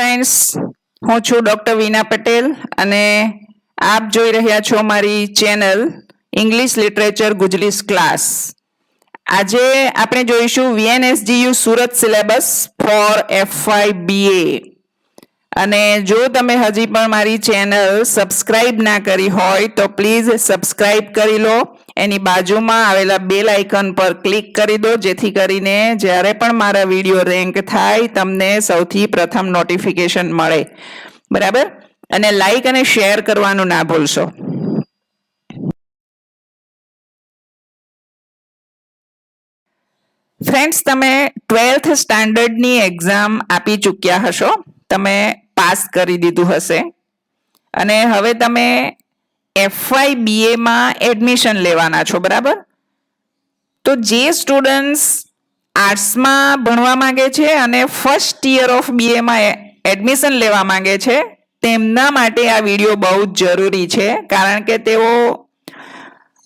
Friends, હું છું doctor વીના Patel અને આપ જોઈ રહ્યા છો મારી ચેનલ ઇંગ્લિશ લિટરેચર ગુજલીસ ક્લાસ. આજે આપણે જોઈશું VNSGU Surat syllabus for FY BA. અને જો તમે હજી પણ મારી ચેનલ સબસ્ક્રાઇબ ના કરી હોય તો પ્લીઝ સબસ્ક્રાઇબ કરી લો. એની બાજુમાં આવેલા બેલ આઇકન પર ક્લિક કરી દો, જેથી કરીને જ્યારે પણ મારા વિડીયો રેન્ક થાય તમને સૌથી પ્રથમ નોટિફિકેશન મળે. બરાબર? અને લાઈક અને શેર કરવાનું ના ભૂલશો. ફ્રેન્ડ્સ, તમે 12th સ્ટાન્ડર્ડની એક્ઝામ આપી ચૂક્યા હશો, તમે પાસ કરી દીધું હશે અને હવે તમે FY BA માં એડમિશન લેવાના છો. બરાબર? તો જે સ્ટુડન્ટ્સ આર્ટ્સમાં ભણવા માંગે છે અને ફર્સ્ટ યર ઓફ BA માં એડમિશન લેવા માંગે છે તેમના માટે આ વિડીયો બહુ જ જરૂરી છે, કારણ કે તેઓ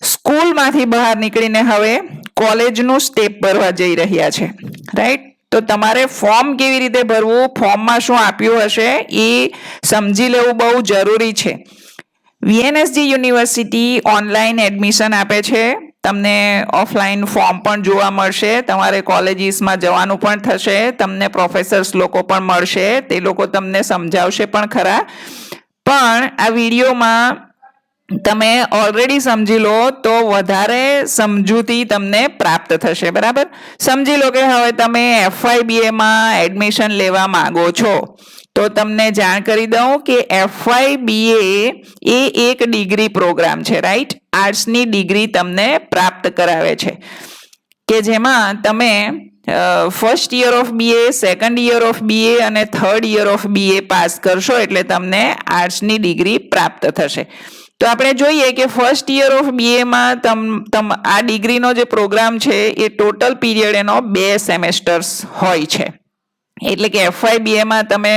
સ્કૂલમાંથી બહાર નીકળીને હવે કોલેજનું સ્ટેપ ભરવા જઈ રહ્યા છે. રાઈટ? તો તમારે ફોર્મ કેવી રીતે ભરવું, ફોર્મમાં શું આપ્યું હશે એ સમજી લેવું બહુ જરૂરી છે. VNSG યુનિવર્સિટી ઓનલાઈન એડમિશન આપે છે. તમને ઓફલાઈન ફોર્મ પણ જોવા મળશે. તમારે કોલેજીસમાં જવાનું પણ થશે. તમને પ્રોફેસર્સ લોકો પણ મળશે. તે લોકો તમને સમજાવશે પણ ખરા. પણ આ વિડીયોમાં તમે ઓલરેડી સમજી લો તો વધારે સમજૂતી તમને પ્રાપ્ત થશે. બરાબર? સમજી લો કે હવે તમે FY BA માં એડમિશન લેવા માંગો છો, તો તમને જાણ કરી દઉં કે FY BA એ એક ડિગ્રી પ્રોગ્રામ છે. રાઈટ? આર્ટ્સની ડિગ્રી તમને પ્રાપ્ત કરાવે છે, કે જેમાં તમે first year of BA, second year of BA અને third year of BA pass કરશો એટલે તમને આર્ટ્સની ડિગ્રી પ્રાપ્ત થશે. તો આપણે જોઈએ કે ફર્સ્ટ યર ઓફ BA માં આ ડિગ્રીનો જે પ્રોગ્રામ છે એ ટોટલ પીરિયડ એનો 2 સેમેસ્ટર્સ હોય છે. એટલે કે FY BA માં તમે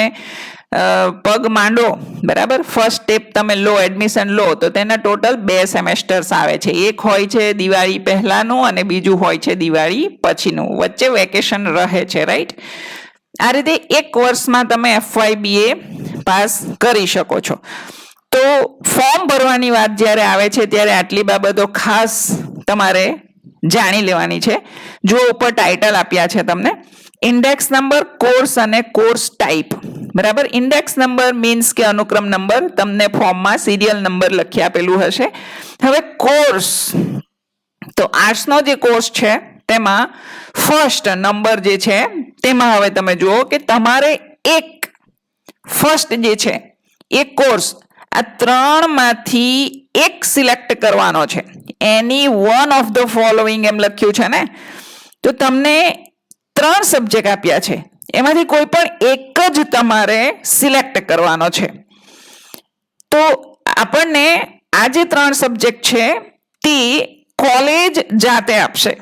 પગ માંડો, બરાબર, ફર્સ્ટ સ્ટેપ તમે લો, એડમિશન લો, તો તેના ટોટલ 2 સેમેસ્ટર્સ આવે છે. એક હોય છે દિવાળી પહેલાનું અને બીજું હોય છે દિવાળી પછીનું. વચ્ચે વેકેશન રહે છે. રાઈટ? આ રીતે એક વર્ષમાં તમે FY BA પાસ કરી શકો છો. તો ફોર્મ ભરવાની વાત જ્યારે આવે છે ત્યારે આટલી બાબતો ખાસ તમારે જાણી લેવાની છે. જો ઉપર ટાઇટલ આપ્યા છે તમને, ઇન્ડેક્સ નંબર, કોર્સ અને કોર્સ ટાઈપ. બરાબર? ઇન્ડેક્સ નંબર મીન્સ કે અનુક્રમ નંબર. તમને ફોર્મમાં સિરિયલ નંબર લખી આપેલું હશે. હવે કોર્સ, તો આર્ટ્સનો જે કોર્સ છે તેમાં ફર્સ્ટ નંબર જે છે તેમાં હવે તમે જુઓ કે તમારે એક ફર્સ્ટ જે છે એ કોર્સ આ 3 માંથી એક સિલેક્ટ કરવાનો છે. Any one of the following એમ લખ્યું છે ને, તો તમને 3 સબ્જેક્ટ આપ્યા છે, એમાંથી કોઈ પણ એક જ તમારે સિલેક્ટ કરવાનો છે. તો આપણને આ જે 3 સબ્જેક્ટ છે તે કોલેજ જાતે આપશે.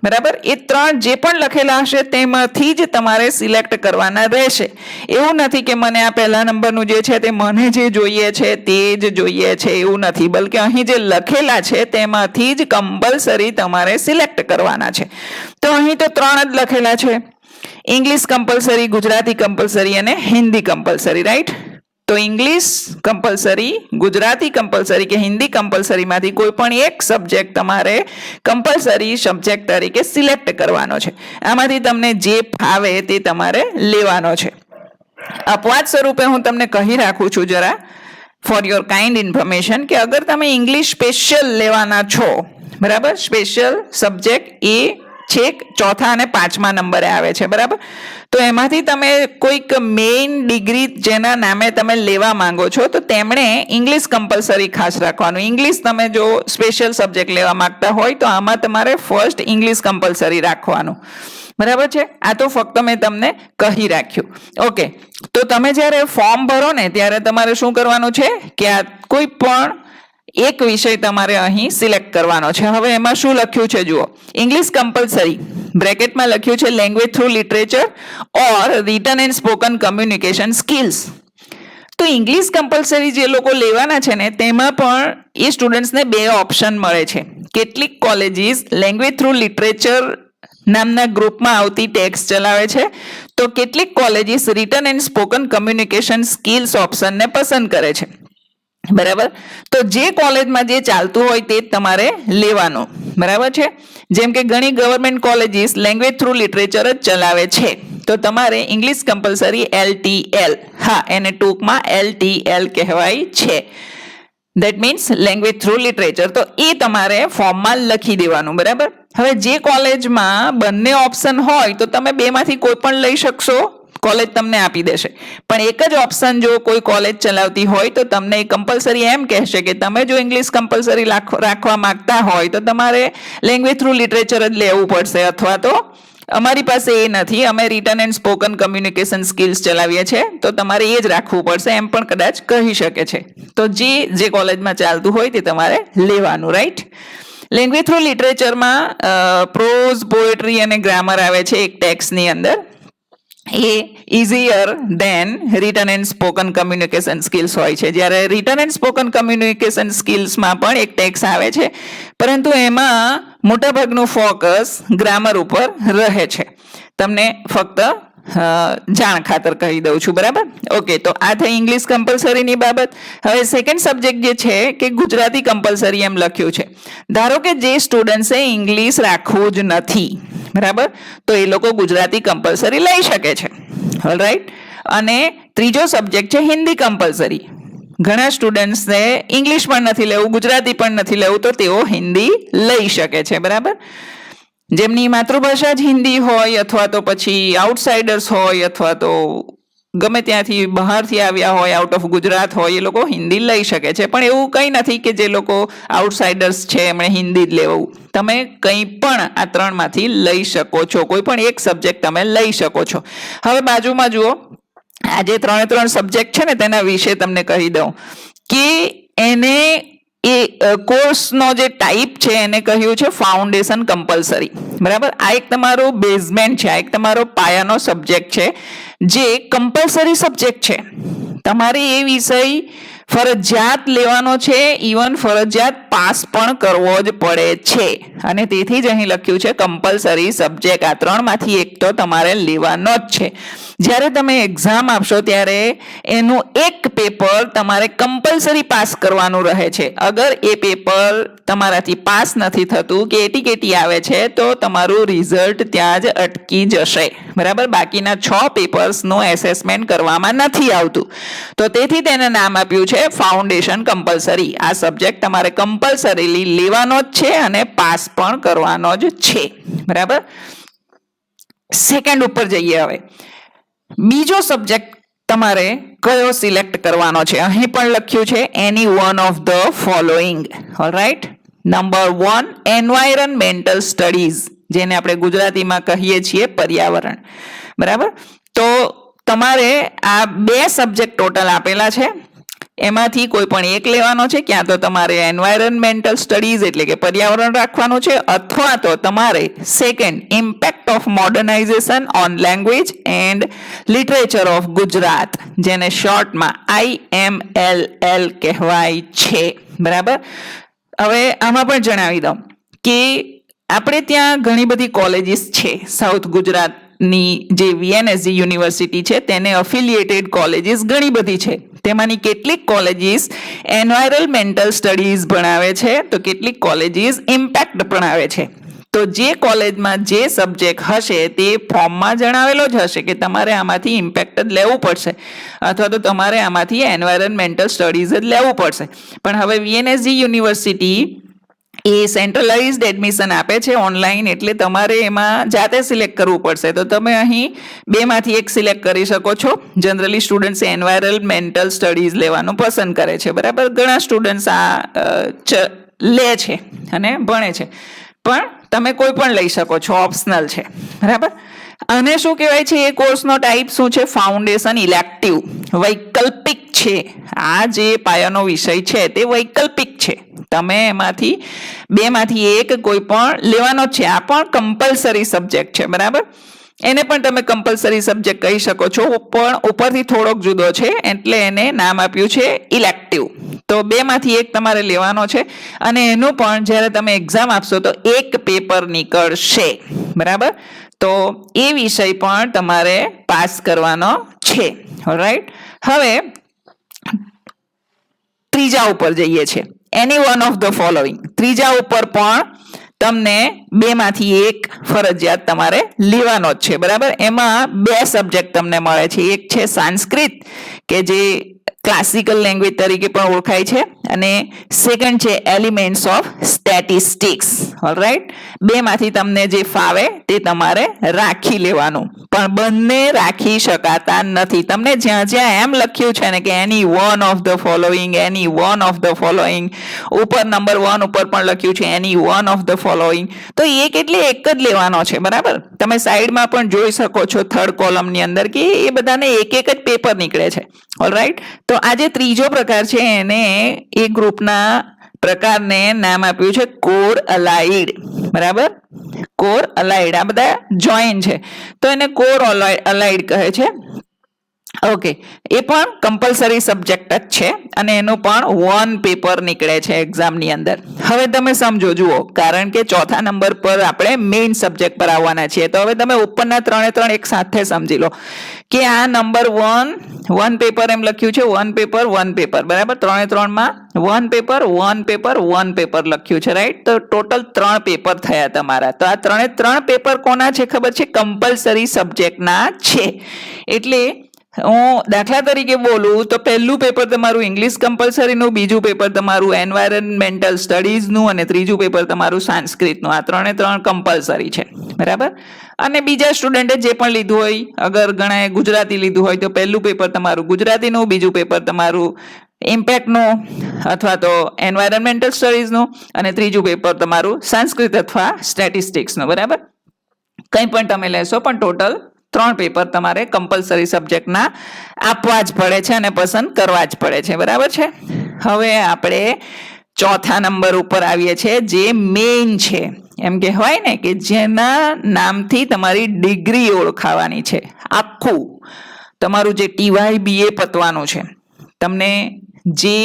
બરાબર? એ 3 જે પણ લખેલા હશે તેમાંથી જ તમારે સિલેક્ટ કરવાના રહેશે. એવું નથી કે મને આ પહેલા નંબરનું જે છે તે મને જે જોઈએ છે તે જ જોઈએ છે, એવું નથી. બલકે અહીં જે લખેલા છે તેમાંથી જ કમ્પલસરી તમારે સિલેક્ટ કરવાના છે. તો અહીં તો 3 જ લખેલા છે: ઇંગ્લિશ કમ્પલસરી, ગુજરાતી કમ્પલસરી અને હિન્દી કમ્પલસરી. રાઈટ? તો ઇંગ્લિશ કમ્પલસરી, ગુજરાતી કમ્પલસરી કે હિન્દી કમ્પલસરીમાંથી કોઈ પણ એક સબ્જેક્ટ તમારે કમ્પલસરી સબ્જેક્ટ તરીકે સિલેક્ટ કરવાનો છે. આમાંથી તમને જે ફાવે તે તમારે લેવાનો છે. અપવાદ સ્વરૂપે હું તમને કહી રાખું છું જરા ફોર યોર કાઇન્ડ ઇન્ફોર્મેશન, કે અગર તમે ઇંગ્લિશ સ્પેશિયલ લેવાના છો, બરાબર, સ્પેશિયલ સબ્જેક્ટ એ છેક 4થા અને 5મા નંબરે આવે છે. બરાબર? તો એમાંથી તમે કોઈક મેઇન ડિગ્રી જેના નામે તમે લેવા માંગો છો તો તેમણે ઇંગ્લિશ કમ્પલસરી ખાસ રાખવાનું. ઇંગ્લિશ તમે જો સ્પેશિયલ સબ્જેક્ટ લેવા માંગતા હોય તો આમાં તમારે ફર્સ્ટ ઇંગ્લિશ કમ્પલસરી રાખવાનું. બરાબર છે? આ તો ફક્ત મેં તમને કહી રાખ્યું. ઓકે, તો તમે જ્યારે ફોર્મ ભરો ને ત્યારે તમારે શું કરવાનું છે કે આ કોઈ પણ એક વિષય તમારે અહીં સિલેક્ટ કરવાનો છે. હવે એમાં શું લખ્યું છે જુઓ: ઇંગ્લિશ કમ્પલસરી, બ્રેકેટમાં લખ્યું છે language through literature or return and spoken communication skills. તો ઇંગ્લિશ કમ્પલસરી જે લોકો લેવાના છે ને તેમાં પણ એ સ્ટુડન્ટ્સને 2 ઓપ્શન મળે છે. કેટલીક કોલેજીસ લેંગ્વેજ થ્રુ લિટરેચર નામના ગ્રુપમાં આવતી ટેક્સ ચલાવે છે. તો કેટલીક colleges written and spoken communication skills ઓપ્શનને પસંદ કરે છે. બરાબર. તો જે કોલેજમાં જે ચાલતું હોય તે જ તમારે લેવાનું. બરાબર છે. જેમ કે ઘણી government colleges language through literature જ ચલાવે છે. તો તમારે ઇંગ્લિશ કમ્પલસરી LTL, હા એને ટૂંકમાં LTL કહેવાય છે. That means language through literature. તો એ તમારે ફોર્મમાં લખી દેવાનું. બરાબર. હવે જે કોલેજમાં બંને ઓપ્શન હોય તો તમે બેમાંથી કોઈ પણ લઈ શકશો, કોલેજ તમને આપી દેશે. પણ એક જ ઓપ્શન જો કોઈ કોલેજ ચલાવતી હોય તો તમને કમ્પલસરી એમ કહેશે કે તમે જો ઇંગ્લિશ કમ્પલસરી રાખવા માંગતા હોય તો તમારે લેંગ્વેજ થ્રુ લિટરેચર જ લેવું પડશે, અથવા તો અમારી પાસે એ નથી, અમે return and spoken communication skills ચલાવીએ છીએ તો તમારે એ જ રાખવું પડશે, એમ પણ કદાચ કહી શકે છે. તો જે કોલેજમાં ચાલતું હોય તે તમારે લેવાનું. રાઈટ. લેંગ્વેજ થ્રુ લિટરેચરમાં પ્રોઝ, પોએટ્રી અને ગ્રામર આવે છે એક ટેક્સની અંદર. એ easier than written and spoken communication skills હોય છે. જ્યારે રિટન એન્ડ સ્પોકન કમ્યુનિકેશન સ્કિલ્સમાં પણ એક ટેક્સ આવે છે, પરંતુ એમાં મોટાભાગનું ફોકસ ગ્રામર ઉપર રહે છે. તમને ફક્ત જાણ ખાતર કહી દઉં છું. બરાબર. ઓકે, તો આ થઈ ઇંગ્લિશ કમ્પલસરીની બાબત. હવે સેકન્ડ સબ્જેક્ટ જે છે કે ગુજરાતી કમ્પલસરી એમ લખ્યું છે. ધારો કે જે સ્ટુડન્ટ્સે ઇંગ્લિશ રાખવું જ નથી, બરાબર, તો એ લોકો ગુજરાતી કમ્પલસરી લઈ શકે છે. ઓલરાઈટ. અને ત્રીજો સબ્જેક્ટ છે હિન્દી કમ્પલસરી. ઘણા સ્ટુડન્ટ્સને ઇંગ્લિશ પણ નથી લેવું, ગુજરાતી પણ નથી લેવું, તો તેઓ હિન્દી લઈ શકે છે. બરાબર. જેમની માતૃભાષા જ હિન્દી હોય, અથવા તો પછી આઉટસાઇડર્સ હોય, અથવા તો ગમે ત્યાંથી બહારથી આવ્યા હોય, આઉટ ઓફ ગુજરાત હોય, એ લોકો હિન્દી લઈ શકે છે. પણ એવું કંઈ નથી કે જે લોકો આઉટસાઇડર્સ છે એમણે હિન્દી જ લેવું. તમે કંઈ પણ આ ત્રણમાંથી લઈ શકો છો, કોઈ પણ એક સબ્જેક્ટ તમે લઈ શકો છો. હવે બાજુમાં જુઓ, આ જે ત્રણ સબ્જેક્ટ છે ને તેના વિશે તમને કહી દઉં કે એને કોર્સનો જે ટાઈપ છે એને કહ્યું છે ફાઉન્ડેશન કમ્પલસરી. બરાબર. આ એક તમારો બેઝમેન્ટ છે, આ એક તમારો પાયાનો સબ્જેક્ટ છે જે કમ્પલસરી સબ્જેક્ટ છે. તમારે એ વિષય ફરજિયાત લેવાનો છે, ઇવન ફરજિયાત પાસ પણ કરવો જ પડે છે. અને તેથી જ અહીં લખ્યું છે કમ્પલસરી સબ્જેક્ટ. આ ત્રણમાંથી એક તો તમારે લેવાનો જ છે. જ્યારે તમે એક્ઝામ આપશો ત્યારે એનું એક પેપર તમારે કમ્પલસરી પાસ કરવાનું રહે છે. અગર એ પેપર તમારાથી પાસ નથી થતું કે એટી આવે છે તો તમારું રિઝલ્ટ ત્યાં જ અટકી જશે. બરાબર. બાકીના 6 પેપર્સનું એસેસમેન્ટ કરવામાં નથી આવતું. તો તેથી તેને નામ આપ્યું છે ફાઉન્ડેશન કમ્પલસરી. આ સબ્જેક્ટ તમારે કમ્પલસરીલી લેવાનો જ છે અને પાસ પણ કરવાનો જ છે. બરાબર. સેકન્ડ ઉપર જઈએ. હવે બીજો સબ્જેક્ટ તમારે કયો સિલેક્ટ કરવાનો છે? અહીં પણ લખ્યું છે any one of the following. Alright. Number 1 environmental studies, જેને આપણે ગુજરાતીમાં કહીએ છીએ પર્યાવરણ. બરાબર. તો તમારે આ 2 સબ્જેક્ટ ટોટલ આપેલા છે, એમાંથી કોઈ પણ એક લેવાનો છે. ક્યાં તો તમારે એન્વાયરમેન્ટલ સ્ટડીઝ એટલે કે પર્યાવરણ રાખવાનું છે, અથવા તો તમારે second impact of modernisation on language and literature of Gujarat, જેને શોર્ટમાં IMLL કહેવાય છે. બરાબર. હવે આમાં પણ જણાવી દઉં કે આપણે ત્યાં ઘણી બધી કોલેજીસ છે. સાઉથ ગુજરાતની જે VNSG યુનિવર્સિટી છે તેને અફિલિએટેડ કોલેજીસ ઘણી બધી છે. તેમાંની કેટલીક કોલેજીસ એન્વાયરમેન્ટલ સ્ટડીઝ ભણાવે છે, તો કેટલીક કોલેજીસ ઇમ્પેક્ટ ભણાવે છે. તો જે કોલેજમાં જે સબ્જેક્ટ હશે તે ફોર્મમાં જણાવેલો જ હશે કે તમારે આમાંથી ઇમ્પેક્ટ જ લેવું પડશે, અથવા તો તમારે આમાંથી એન્વાયરમેન્ટલ સ્ટડીઝ જ લેવું પડશે. પણ હવે VNSG યુનિવર્સિટી એ સેન્ટ્રલાઇઝ્ડ એડમિશન આપે છે ઓનલાઈન, એટલે તમારે એમાં જાતે સિલેક્ટ કરવું પડશે. તો તમે અહીં 2માંથી એક સિલેક્ટ કરી શકો છો. જનરલી સ્ટુડન્ટ્સ એન્વાયરમેન્ટલ સ્ટડીઝ લેવાનું પસંદ કરે છે. બરાબર. ઘણા સ્ટુડન્ટ્સ આ લે છે અને ભણે છે, પણ તમે કોઈ પણ લઈ શકો છો, ઓપ્શનલ છે. બરાબર. અને શું કહેવાય છે એ કોર્સનો ટાઈપ શું છે? ફાઉન્ડેશન ઇલેક્ટિવ, વૈકલ્પિક છે. આ જે પાયાનો વિષય છે તે વૈકલ્પિક છે. તમે એમાંથી 2માંથી એક કોઈ પણ લેવાનો છે. આ પણ કમ્પલસરી સબ્જેક્ટ છે. બરાબર. એને પણ તમે કમ્પલસરી સબ્જેક્ટ કહી શકો છો, પણ ઉપરથી થોડોક જુદો છે એટલે એને નામ આપ્યું છે ઇલેક્ટિવ. તો 2માંથી એક તમારે લેવાનો છે અને એનું પણ જ્યારે તમે એક્ઝામ આપશો તો એક પેપર નીકળશે. બરાબર. તો એ વિષય પણ તમારે પાસ કરવાનો છે. ઓલરાઈટ, હવે ત્રીજા ઉપર જઈએ છે. Any one of the following. ત્રીજા ઉપર પણ તમને બેમાંથી એક ફરજિયાત તમારે લેવાનો જ છે. બરાબર. એમાં બે સબ્જેક્ટ તમને મળે છે. એક છે સંસ્કૃત, કે જે ક્લાસિકલ લેંગ્વેજ તરીકે પણ ઓળખાય છે, અને સેકન્ડ છે એલિમેન્ટ્સ ઓફ સ્ટેટિસ્ટિક્સ. ઓલરાઈટ, બેમાંથી તમને જે ફાવે તે તમારે રાખી લેવાનું, પણ બંને રાખી શકાતા નથી. તમને જ્યાં જ્યાં એમ લખ્યું છે ને કે any one of the following, any one of the following, ઉપર નંબર 1 ઉપર પણ લખ્યું છે any one of the following, તો એક એટલે એક જ લેવાનો છે. બરાબર. તમે સાઈડમાં પણ જોઈ શકો છો થર્ડ કોલમની અંદર કે એ બધાને એક એક જ પેપર નીકળે છે. ઓલરાઈટ, તો આ જે ત્રીજો પ્રકાર છે એને એ ગ્રુપના પ્રકારને નામ આપ્યું છે કોર અલાઇડ. બરાબર, કોર અલાઇડ. આ બધા જોઈન છે તો એને કોર અલાઇડ કહે છે. ઓકે, એ પણ કમ્પલસરી સબ્જેક્ટ જ છે અને એનું પણ 1 પેપર નીકળે છે એક્ઝામની અંદર. હવે તમે સમજો, જુઓ, કારણ કે ચોથા નંબર પર આપણે મેઇન સબ્જેક્ટ પર આવવાના છીએ, તો હવે તમે ઉપરના 3 એક સાથે સમજી લો કે આ નંબર 1 પેપર એમ લખ્યું છે, 1 પેપર 1 પેપર. બરાબર. 3 માં 1 પેપર 1 પેપર 1 પેપર લખ્યું છે. રાઈટ. તો ટોટલ 3 પેપર થયા તમારા. તો આ 3 પેપર કોના છે ખબર છે? કમ્પલસરી સબ્જેક્ટના છે. એટલે હું દાખલા તરીકે બોલું તો પહેલું પેપર તમારું ઇંગ્લિશ કમ્પલસરીનું, બીજું પેપર તમારું એન્વાયરમેન્ટલ સ્ટડીઝનું, અને ત્રીજું પેપર તમારું સંસ્કૃતનું. આ 3 કમ્પલસરી છે. બરાબર. અને બીજા સ્ટુડન્ટે જે પણ લીધું હોય, અગર ઘણાએ ગુજરાતી લીધું હોય તો પહેલું પેપર તમારું ગુજરાતીનું, બીજું પેપર તમારું ઇમ્પેક્ટનું અથવા તો એન્વાયરમેન્ટલ સ્ટડીઝનું, અને ત્રીજું પેપર તમારું સંસ્કૃત અથવા સ્ટેટિસ્ટિક્સનું. બરાબર. કંઈ પણ તમે લેશો પણ ટોટલ 3 પેપર તમારે કમ્પલસરી સબ્જેક્ટના આપવા જ પડે છે અને પસંદ કરવા જ પડે છે. બરાબર છે. હવે આપણે ચોથા નંબર ઉપર આવીએ છીએ, જે મેઇન છે. એમ કહેવાય ને કે જેના નામથી તમારી ડિગ્રી ઓળખાવાની છે. આખું તમારું જે TY BA પતવાનું છે, તમને જે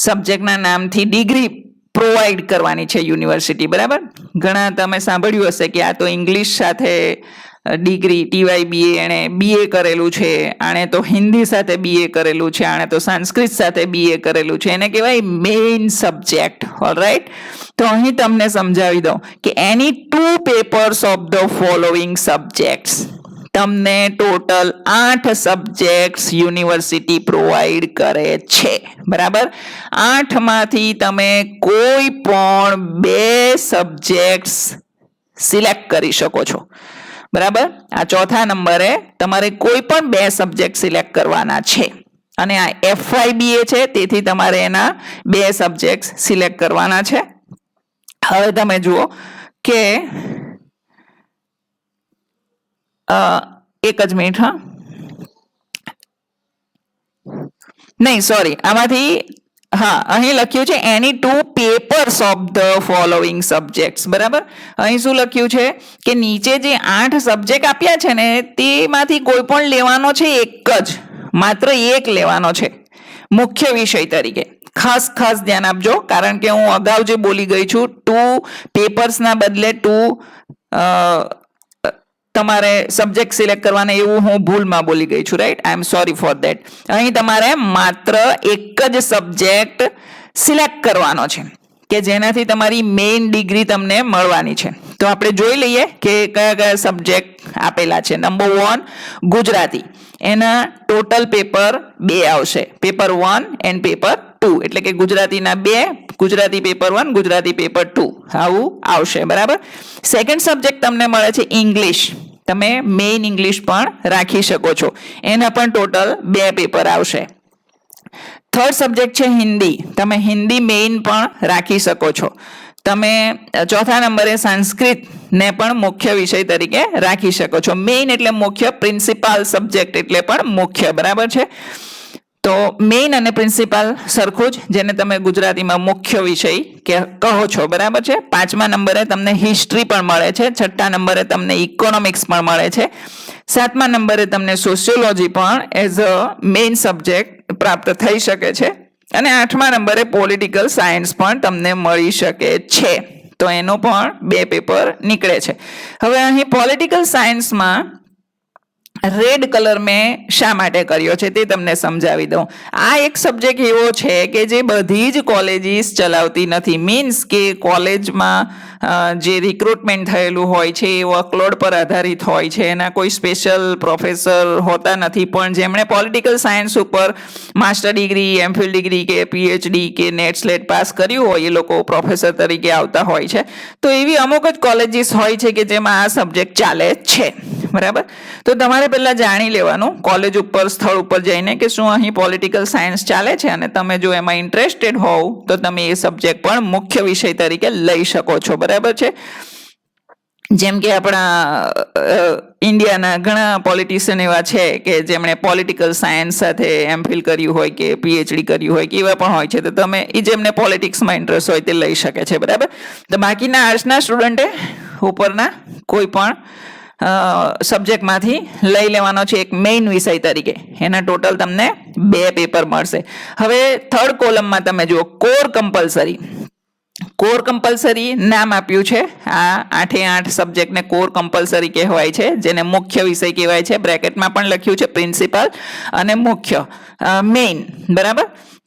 સબ્જેક્ટના નામથી ડિગ્રી પ્રોવાઈડ કરવાની છે યુનિવર્સિટી. બરાબર. ઘણા તમે સાંભળ્યું હશે કે આ તો ઇંગ્લિશ સાથે ડિગ્રી, TY BA, એણે BA કરેલું છે, આણે તો હિન્દી સાથે BA કરેલું છે, આણે તો સંસ્કૃત સાથે BA કરેલું છે, એને કહેવાય મેઇન સબ્જેક્ટ. ઓલરાઈટ. તો અહીં તમને સમજાવી દઉં કે એની 2 papers of the following subjects. તમને ટોટલ 8 સબ્જેક્ટ્સ યુનિવર્સિટી પ્રોવાઈડ કરે છે. બરાબર. 8 માંથી તમે કોઈ પણ 2 સબ્જેક્ટ્સ સિલેક્ટ કરી શકો છો. બરાબર. આ ચોથા નંબરે તમારે કોઈ પણ 2 સબ્જેક્ટ સિલેક્ટ કરવાના છે, અને આ FYBA છે, તેથી તમારે એના 2 સબ્જેક્ટ સિલેક્ટ કરવાના છે. હવે તમે જુઓ કે એક જ મિનિટ. હા, નહીં, સોરી, આમાંથી અહીં લખ્યું છે એની 2 papers of the following subjects. બરાબર. અહીં શું લખ્યું છે કે નીચે જે 8 સબ્જેક્ટ આપ્યા છે ને તેમાંથી કોઈ પણ લેવાનો છે, એક જ, માત્ર એક લેવાનો છે મુખ્ય વિષય તરીકે. ખાસ ધ્યાન આપજો, કારણ કે હું અગાઉ જે બોલી ગઈ છું 2 પેપર્સના બદલે 2 તમારે સબ્જેક્ટ સિલેક્ટ કરવાના, એવું હું ભૂલમાં બોલી ગઈ છું. Right. I am sorry for that. અહીં તમારે માત્ર એક જ સબ્જેક્ટ સિલેક્ટ કરવાનો છે કે જેનાથી તમારી મેઇન ડિગ્રી તમને મળવાની છે. તો આપણે જોઈ લઈએ કે કયા સબ્જેક્ટ આપેલા છે. નંબર 1 ગુજરાતી. એના ટોટલ પેપર 2 આવશે. પેપર 1 એન્ડ પેપર 2, એટલે કે ગુજરાતીના 2, ગુજરાતી પેપર 1, ગુજરાતી પેપર 2, આવું આવશે. બરાબર. સેકન્ડ સબ્જેક્ટ તમને મળે છે ઇંગ્લિશ. તમે મેઇન ઇંગ્લિશ પણ રાખી શકો છો. એના પણ ટોટલ 2 પેપર આવશે. થર્ડ સબ્જેક્ટ છે હિન્દી. તમે હિન્દી મેઇન પણ રાખી શકો છો. તમે ચોથા નંબરે સંસ્કૃત ને પણ મુખ્ય વિષય તરીકે રાખી શકો છો. મેઇન એટલે મુખ્ય, પ્રિન્સિપાલ સબ્જેક્ટ એટલે પણ મુખ્ય. બરાબર છે. તો મેઇન અને પ્રિન્સિપાલ સરખું જ, જેને તમે ગુજરાતીમાં મુખ્ય વિષય કહો છો. બરાબર છે. 5મા નંબરે તમને હિસ્ટ્રી પણ મળે છે. 6ઠ્ઠા નંબરે તમને ઇકોનોમિક્સ પણ મળે છે. 7મા નંબરે તમને સોશિયોલોજી પણ એઝ અ મેઇન સબ્જેક્ટ પ્રાપ્ત થઈ શકે છે. અને 8મા નંબરે પોલિટિકલ સાયન્સ પણ તમને મળી શકે છે. તો એનો પણ 2 પેપર નીકળે છે. હવે અહીં પોલિટિકલ સાયન્સમાં રેડ કલર મેં શા માટે કર્યો છે તે તમને સમજાવી દઉં. આ એક સબ્જેક્ટ એવો છે કે જે બધી જ કોલેજીસ ચલાવતી નથી. મીન્સ કે કોલેજમાં જે રિક્રુટમેન્ટ થયેલું હોય છે એ વર્કલોડ પર આધારિત હોય છે. એના કોઈ સ્પેશિયલ પ્રોફેસર હોતા નથી, પણ જેમણે પોલિટિકલ સાયન્સ ઉપર માસ્ટર ડિગ્રી, એમફિલ ડિગ્રી કે પીએચડી કે નેટ સ્લેટ પાસ કર્યું હોય એ લોકો પ્રોફેસર તરીકે આવતા હોય છે. તો એવી અમુક જ કોલેજીસ હોય છે કે જેમાં આ સબ્જેક્ટ ચાલે છે. બરાબર. તો તમારે પહેલા જાણી લેવાનું કોલેજ ઉપર, સ્થળ ઉપર જઈને કે શું અહીં પોલિટિકલ સાયન્સ ચાલે છે, અને તમે જો એમાં ઇન્ટરેસ્ટેડ હોવ તો તમે એ સબ્જેક્ટ પણ મુખ્ય વિષય તરીકે લઈ શકો છો. બરાબર છે. જેમ કે આપણા ઇન્ડિયાના ઘણા પોલિટિશિયન એવા છે કે જેમણે પોલિટિકલ સાયન્સ સાથે એમફિલ કર્યું હોય કે પીએચડી કર્યું હોય કે એવા પણ હોય છે. તો તમે એ જેમને પોલિટિક્સમાં ઇન્ટરેસ્ટ હોય તે લઈ શકે છે. બરાબર. તો બાકીના આર્ટ્સના સ્ટુડન્ટે ઉપરના કોઈ પણ સબ્જેક્ટમાંથી લઈ લેવાનો છે એક મેઇન વિષય તરીકે. એના ટોટલ તમને 2 પેપર મળશે. હવે થર્ડ કોલમમાં તમે જુઓ કોર કમ્પલસરી. કોર કમ્પલસરી નામ આપ્યું છે. આ 8 સબ્જેક્ટને કોર કમ્પલસરી કહેવાય છે, જેને મુખ્ય વિષય કહેવાય છે. બ્રેકેટમાં પણ લખ્યું છે પ્રિન્સિપલ અને મુખ્ય, મેઇન. બરાબર.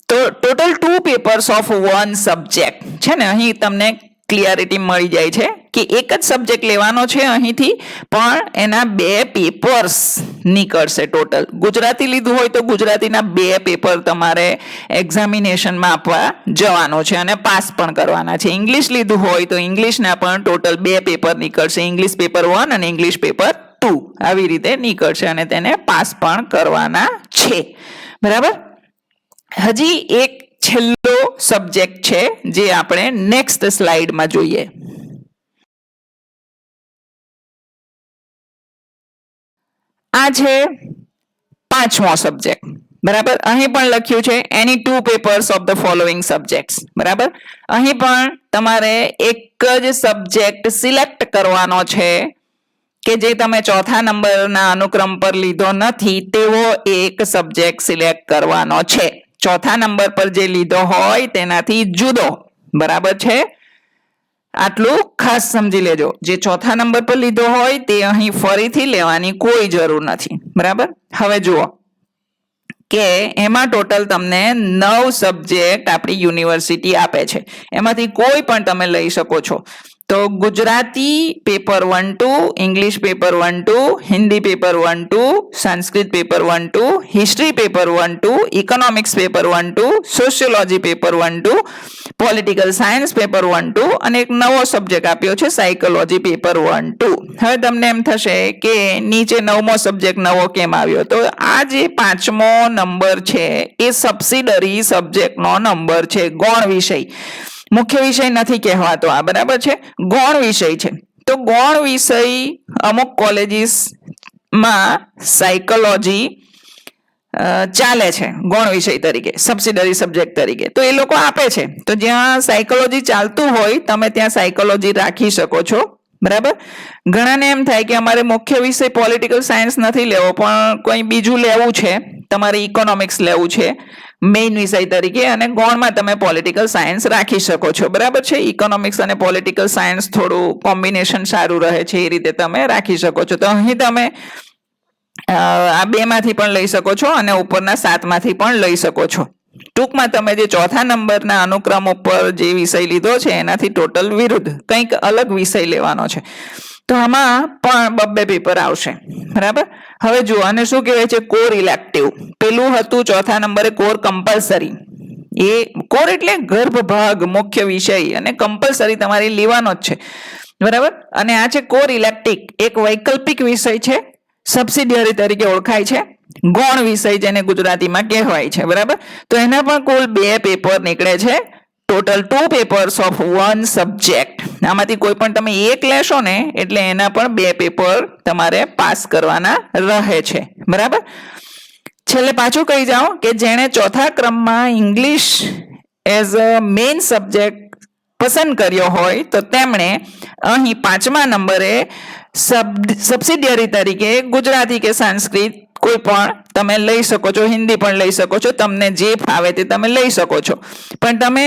તો ટોટલ 2 પેપર્સ ઓફ 1 સબ્જેક્ટ છે ને. અહીં તમને ક્લિયરિટી મળી જાય છે કે એક જ સબ્જેક્ટ લેવાનો છે અહીંથી, પણ એના 2 પેપર્સ નીકળશે ટોટલ. ગુજરાતી લીધું હોય તો ગુજરાતીના 2 પેપર તમારે એક્ઝામિનેશનમાં આપવા જવાનો છે અને પાસ પણ કરવાના છે. ઇંગ્લિશ લીધું હોય તો ઇંગ્લિશના પણ ટોટલ 2 પેપર નીકળશે. ઇંગ્લિશ પેપર 1 અને ઇંગ્લિશ પેપર 2 આવી રીતે નીકળશે અને તેને પાસ પણ કરવાના છે. બરાબર. હજી એક છેલ્લો સબ્જેક્ટ છે જે આપણે નેક્સ્ટ સ્લાઇડમાં જોઈએ. આ છે 5મો સબ્જેક્ટ. બરાબર. અહીં પણ લખ્યું છે એની 2 papers of the following subjects. બરાબર. અહીં પણ તમારે એક જ સબ્જેક્ટ સિલેક્ટ કરવાનો છે કે જે તમે 4થા નંબરના અનુક્રમ પર લીધો નથી તેવો એક સબ્જેક્ટ સિલેક્ટ કરવાનો છે. 4થા નંબર પર જે લીધો હોય તેનાથી જુદો. બરાબર છે. આટલું ખાસ સમજી લેજો. જે 4થા નંબર પર લીધો હોય તે અહીં ફરીથી લેવાની કોઈ જરૂર નથી. બરાબર. હવે જુઓ કે એમાં ટોટલ તમને 9 સબ્જેક્ટ આપણી યુનિવર્સિટી આપે છે. એમાંથી કોઈ પણ તમે લઈ શકો છો. તો Gujarati paper 1-2, English paper 1-2, Hindi paper 1-2, Sanskrit paper 1-2, history paper 1-2, economics paper 1-2, sociology paper 1-2, political science paper 1-2 અને એક નવો સબ્જેક્ટ આપ્યો છે સાયકોલોજી પેપર 1-2. હવે તમને એમ થશે કે નીચે 9મો સબ્જેક્ટ નવો કેમ આવ્યો? તો આ જે 5મો નંબર છે એ સબસિડરી સબ્જેક્ટનો નંબર છે. ગૌણ વિષય, મુખ્ય વિષય નથી કહેવાતો આ. બરાબર છે. ગૌણ વિષય છે. તો ગૌણ વિષય અમુક કોલેજીસમાં સાયકોલોજી ચાલે છે ગૌણ વિષય તરીકે, સબસિડરી સબ્જેક્ટ તરીકે. તો એ લોકો આપે છે. તો જ્યાં સાયકોલોજી ચાલતું હોય તમે ત્યાં સાયકોલોજી રાખી શકો છો. બરાબર. ઘણાને એમ થાય કે અમારે મુખ્ય વિષય પોલિટિકલ સાયન્સ નથી લેવો, પણ કોઈ બીજું લેવું છે, તમારે ઇકોનોમિક્સ લેવું છે મેઇન વિષય તરીકે, અને ગૌણમાં તમે પોલિટિકલ સાયન્સ રાખી શકો છો. બરાબર છે. ઇકોનોમિક્સ અને પોલિટિકલ સાયન્સ થોડું કોમ્બિનેશન સારું રહે છે, એ રીતે તમે રાખી શકો છો. તો અહીં તમે આ 2માંથી પણ લઈ શકો છો અને ઉપરના 7માંથી પણ લઈ શકો છો. ટૂંકમાં તમે જે 4થા નંબરના અનુક્રમ ઉપર જે વિષય લીધો છે એનાથી ટોટલ વિરુદ્ધ કંઈક અલગ વિષય લેવાનો છે. તો આમાં પણ 2 પેપર આવશે. બરાબર. હવે જુઓ આને શું કહેવાય છે? Core elective. પેલું હતું 4થા નંબરે કોર કમ્પલસરી. એ કોર એટલે ગર્ભ ભાગ, મુખ્ય વિષય, અને કમ્પલસરી તમારે લેવાનો જ છે. બરાબર. અને આ છે કોર ઇલેક્ટિવ, એક વૈકલ્પિક વિષય છે, સબસિડિયરી તરીકે ઓળખાય છે. ગૌણ વિષય જેને ગુજરાતીમાં કહેવાય છે. બરાબર. તો એના પણ કુલ 2 પેપર નીકળે છે. Total 2 papers of 1 subject. આમાંથી કોઈ પણ તમે એક લેશો ને એટલે એના પણ 2 પેપર તમારે પાસ કરવાના રહે છે. બરાબર. છેલ્લે પાછું કહી જાઉં કે જેણે 4થા ક્રમમાં English as a main subject પસંદ કર્યો હોય તો તેમણે અહીં 5મા નંબરે સબસિડિયરી તરીકે ગુજરાતી કે સંસ્કૃત કોઈ પણ તમે લઈ શકો છો, હિન્દી પણ લઈ શકો છો, તમને જે ફાવે તે તમે લઈ શકો છો. પણ તમે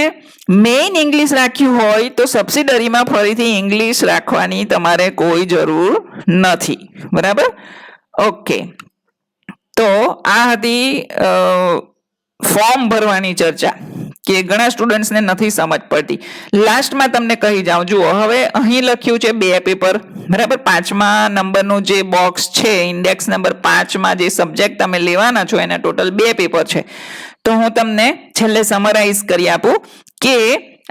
મેઇન ઇંગ્લિશ રાખ્યું હોય તો સબસિડરીમાં ફરીથી ઇંગ્લિશ રાખવાની તમારે કોઈ જરૂર નથી. બરાબર? ઓકે, તો આ હતી ફોર્મ ભરવાની ચર્ચા કે ઘણા સ્ટુડન્ટ્સને નથી સમજ પડતી. લાસ્ટમાં તમને કહી જાઉં, જુઓ હવે અહીં લખ્યું છે 2 પેપર. બરાબર? 5મા નંબરનું જે બોક્સ છે, ઇન્ડેક્સ નંબર 5માં જે સબ્જેક્ટ તમે લેવાના છો એના ટોટલ 2 પેપર છે. તો હું તમને છેલ્લે સમરાઇઝ કરી આપું કે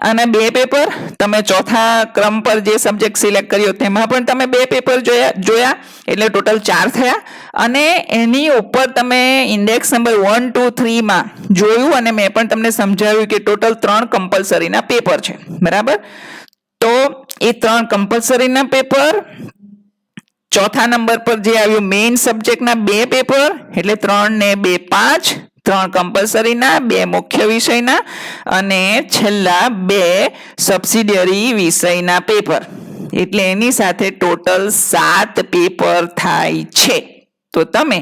આના 2 પેપર, તમે ચોથા ક્રમ પર જે સબ્જેક્ટ સિલેક્ટ કર્યો તેમાં પણ તમે 2 પેપર જોયા એટલે ટોટલ 4 થયા. અને એની ઉપર તમે ઇન્ડેક્સ નંબર 1, 2, 3માં જોયું અને મેં પણ તમને સમજાવ્યું કે ટોટલ 3 કમ્પલસરીના પેપર છે. બરાબર? તો એ 3 કમ્પલસરીના પેપર, ચોથા નંબર પર જે આવ્યું મેઇન સબ્જેક્ટના 2 પેપર એટલે 3 ને 2 5, 3 કમ્પલસરીના, 2 મુખ્ય વિષયના અને છેલ્લા 2 સબસિડિયરી વિષયના પેપર. એટલે એની સાથે ટોટલ 7 પેપર થાય છે. તો તમે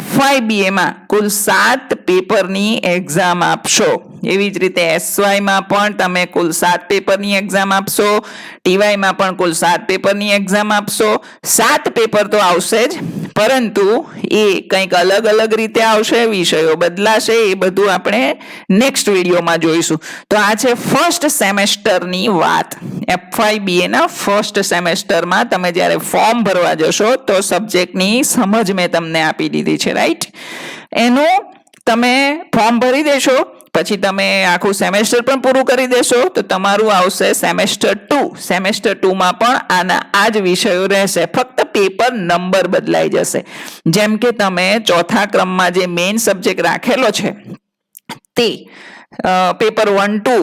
FYBAમાં કુલ 7 પેપરની એક્ઝામ આપશો. એવી જ રીતે SYમાં પણ તમે કુલ 7 પેપરની એક્ઝામ આપશો, TYમાં પણ કુલ 7 પેપરની એક્ઝામ આપશો. 7 પેપર તો આવશે જ, પરંતુ એ કંઈક અલગ અલગ રીતે આવશે, વિષયો બદલાશે, એ બધું આપણે નેક્સ્ટ વિડીયોમાં જોઈશું. તો આ છે ફર્સ્ટ સેમેસ્ટરની વાત. FYBAના ફર્સ્ટ સેમેસ્ટરમાં તમે જ્યારે ફોર્મ ભરવા જશો તો સબ્જેક્ટની સમજ મેં તમને આપી દીધી છે, રાઈટ? એનું તમે ફોર્મ ભરી દેશો, પછી તમે આખું સેમેસ્ટર પણ પૂરું કરી દેશો તો તમારું આવશે સેમેસ્ટર 2. સેમેસ્ટર 2માં પણ આ જ વિષયો રહેશે, ફક્ત પેપર નંબર બદલાઈ જશે. જેમ કે તમે ચોથા ક્રમમાં જે મેઇન સબ્જેક્ટ રાખેલો છે તે પેપર 1, 2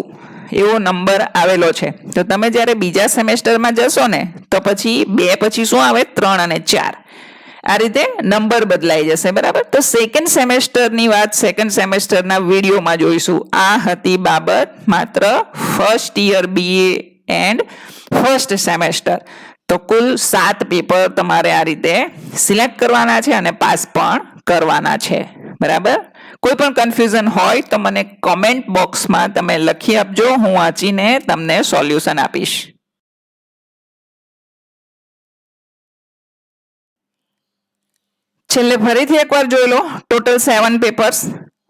એવો નંબર આવેલો છે. તો તમે જ્યારે બીજા સેમેસ્ટરમાં જશો ને તો પછી 2 પછી શું આવે? 3 અને 4. આ રીતે નંબર બદલાઈ જશે. બરાબર? તો સેકન્ડ સેમેસ્ટરની વાત સેકન્ડ સેમેસ્ટરના વિડીયોમાં જોઈશું. આ હતી બાબત માત્ર first year BA and first semester. તો કુલ 7 પેપર તમારે આ રીતે સિલેક્ટ કરવાના છે અને પાસ પણ કરવાના છે. બરાબર? કોઈ પણ કન્ફ્યુઝન હોય તો મને કોમેન્ટ બોક્સમાં તમે લખી આપજો, હું વાંચીને તમને સોલ્યુશન આપીશ. છેલ્લે ફરીથી એકવાર જોઈ લો, total 7 papers.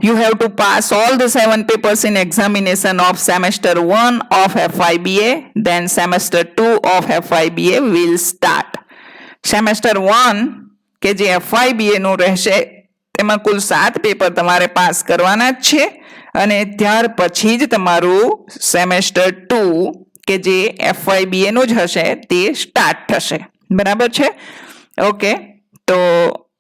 You have to pass all the 7 papers in examination of semester 1 of FYBA, then semester 2 of FYBA will start. Semester 1 કે જે FYBA નું રહેશે તેમાં કુલ 7 પેપર તમારે પાસ કરવાના જ છે અને ત્યાર પછી જ તમારું સેમેસ્ટર 2 કે જે FYBA નું જ હશે તે સ્ટાર્ટ થશે. બરાબર છે? ઓકે, તો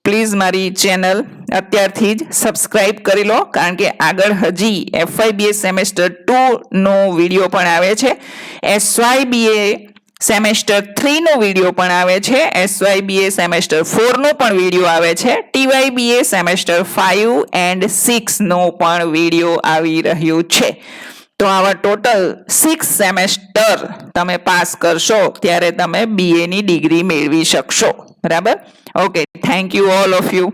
પ્લીઝ મારી ચેનલ અત્યારથી જ સબસ્ક્રાઇબ કરી લો, કારણ કે આગળ હજી FYBA સેમેસ્ટર 2નો વિડીયો પણ આવે છે, SYBA સેમેસ્ટર 3નો વિડીયો પણ આવે છે, SYBA સેમેસ્ટર 4નો પણ વિડીયો આવે છે, TYBA સેમેસ્ટર 5 એન્ડ 6નો પણ વિડીયો આવી રહ્યું છે. તો આવા ટોટલ 6 સેમેસ્ટર તમે પાસ કરશો ત્યારે તમે BA ની ડિગ્રી મેળવી શકશો. બરાબર? Okay, thank you all of you.